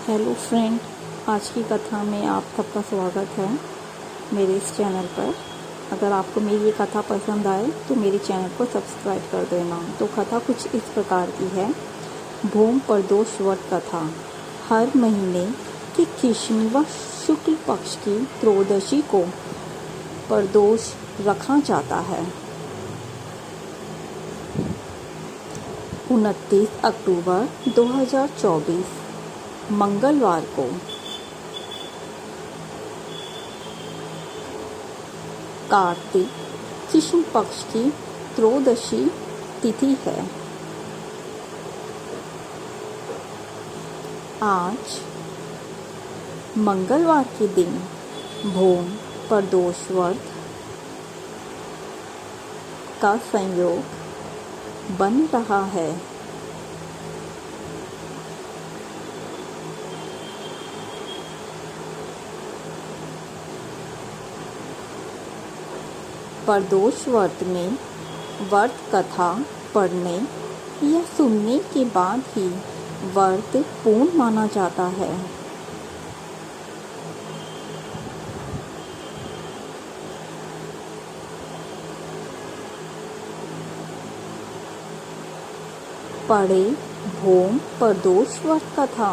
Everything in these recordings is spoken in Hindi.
हेलो फ्रेंड, आज की कथा में आप सबका स्वागत है मेरे इस चैनल पर। अगर आपको मेरी ये कथा पसंद आए तो मेरे चैनल को सब्सक्राइब कर देना। तो कथा कुछ इस प्रकार की है। भूम प्रदोष व्रत कथा। हर महीने की कृष्ण व शुक्ल पक्ष की त्रयोदशी को प्रदोष रखा जाता है। 29 अक्टूबर 2024 मंगलवार को कार्तिक कृष्ण पक्ष की त्रयोदशी तिथि है। आज मंगलवार के दिन भूम प्रदोष व्रत का संयोग बन रहा है। प्रदोष व्रत में व्रत कथा पढ़ने या सुनने के बाद ही व्रत पूर्ण माना जाता है। पढ़े भूम प्रदोष व्रत कथा।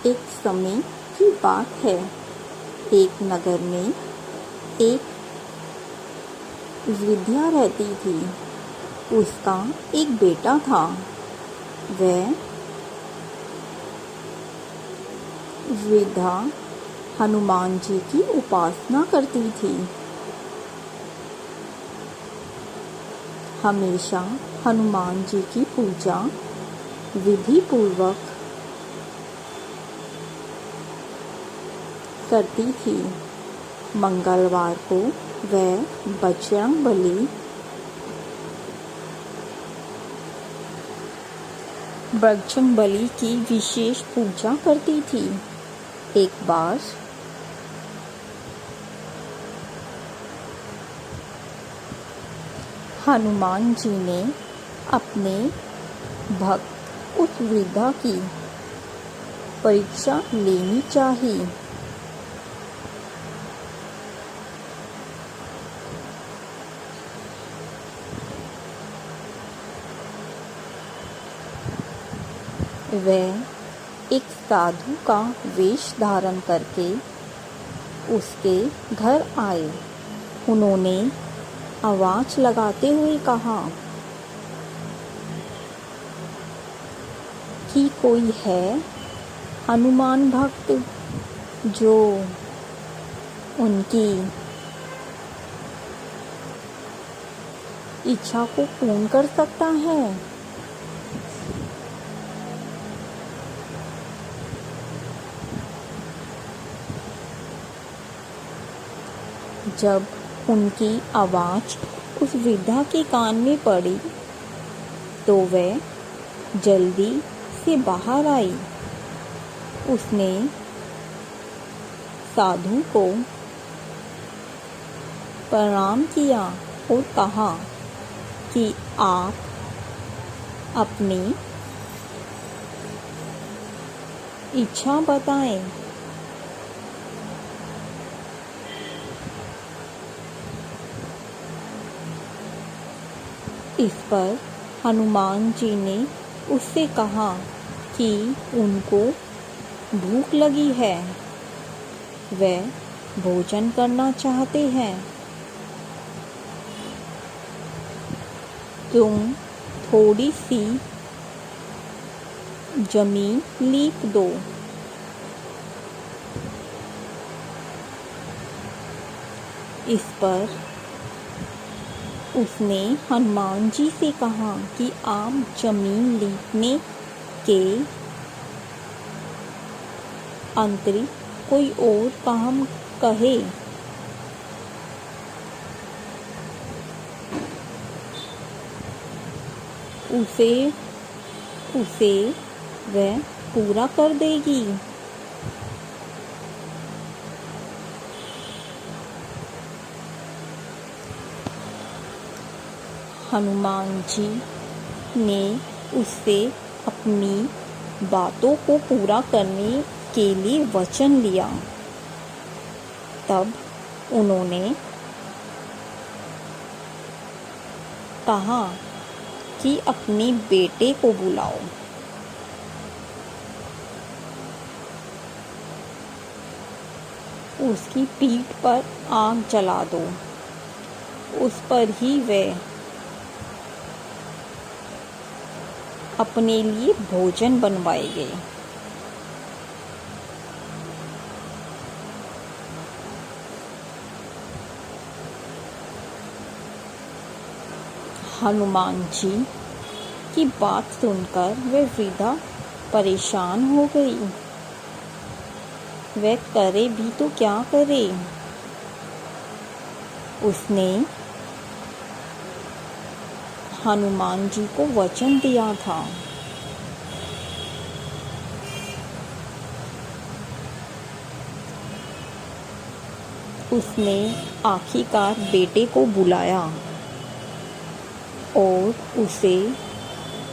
एक समय की बात है। एक नगर में एक वृद्धा रहती थी। उसका एक बेटा था। वह वृद्धा हनुमान जी की उपासना करती थी। हमेशा हनुमान जी की पूजा विधि पूर्वक करती थी। मंगलवार को वह बजरंग बली की विशेष पूजा करती थी। एक बार हनुमान जी ने अपने भक्त उस वृद्धा की परीक्षा लेनी चाहिए। वह एक साधु का वेश धारण करके उसके घर आए। उन्होंने आवाज लगाते हुए कहा कि कोई है हनुमान भक्त जो उनकी इच्छा को पूर्ण कर सकता है। जब उनकी आवाज उस वृद्धा के कान में पड़ी तो वह जल्दी से बाहर आई। उसने साधु को प्रणाम किया और कहा कि आप अपनी इच्छा बताएं। इस पर हनुमान जी ने उससे कहा कि उनको भूख लगी है, वह भोजन करना चाहते हैं। तुम थोड़ी सी जमीन लीप दो। इस पर उसने हनुमान जी से कहा कि आप जमीन लीपने के अतिरिक्त कोई और काम कहे। उसे वह पूरा कर देगी। हनुमान जी ने उससे अपनी बातों को पूरा करने के लिए वचन लिया। तब उन्होंने कहा कि अपने बेटे को बुलाओ। उसकी पीठ पर आग जला दो। उस पर ही वे अपने लिए भोजन बनवाएंगे। हनुमान जी की बात सुनकर वह वृद्धा परेशान हो गई। वह करे भी तो क्या करे। उसने हनुमान जी को वचन दिया था। उसने आखिरकार बेटे को बुलाया और उसे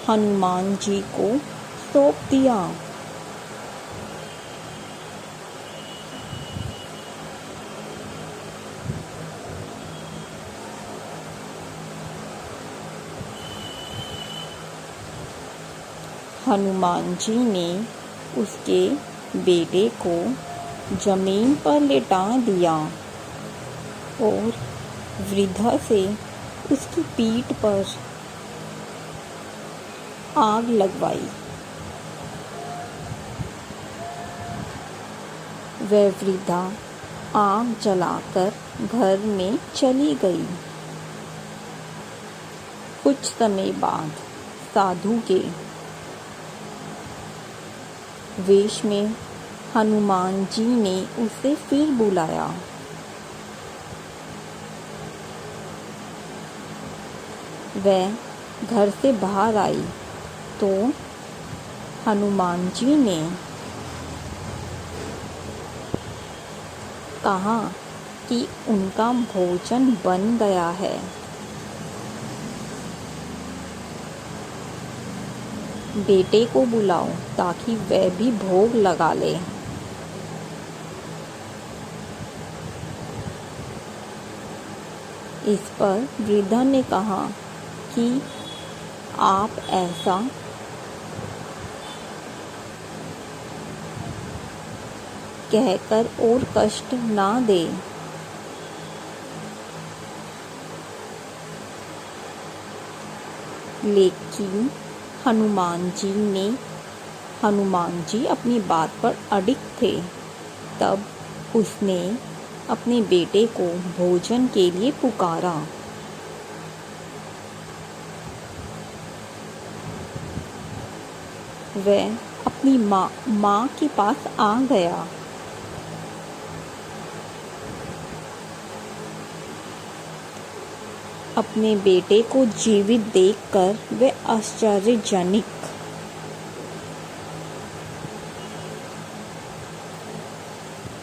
हनुमान जी को सौंप दिया। हनुमान जी ने उसके बेटे को जमीन पर लेटा दिया और वृद्धा से उसकी पीठ पर आग लगवाई। वह वृद्धा आग जलाकर घर में चली गई। कुछ समय बाद साधु के वेश में हनुमान जी ने उसे फिर बुलाया। वह घर से बाहर आई तो हनुमान जी ने कहा कि उनका भोजन बन गया है। बेटे को बुलाओ ताकि वह भी भोग लगा ले। इस पर वृद्धा ने कहा कि आप ऐसा कहकर और कष्ट ना दे। लेकिन हनुमान जी अपनी बात पर अडिग थे। तब उसने अपने बेटे को भोजन के लिए पुकारा। वह अपनी माँ के पास आ गया। अपने बेटे को जीवित देखकर वह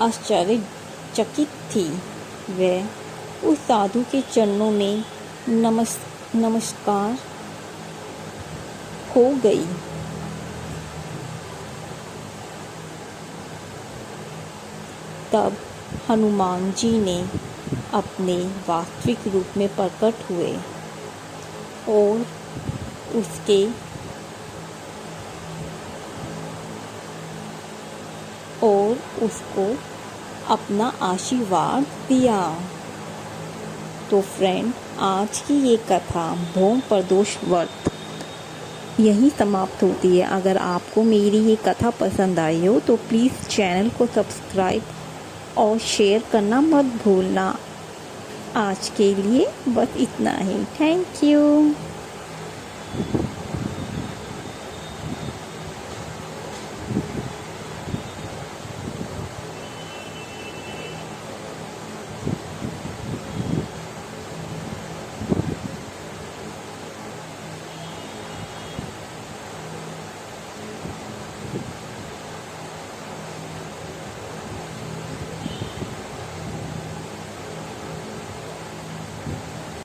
आश्चर्यचकित थी। वह उस साधु के चरणों में नमस्कार हो गई। तब हनुमान जी ने अपने वास्तविक रूप में प्रकट हुए और उसको अपना आशीर्वाद दिया। तो फ्रेंड, आज की ये कथा भोम प्रदोष व्रत यहीं समाप्त होती है। अगर आपको मेरी ये कथा पसंद आई हो तो प्लीज़ चैनल को सब्सक्राइब और शेयर करना मत भूलना। आज के लिए बस इतना ही। Thank you.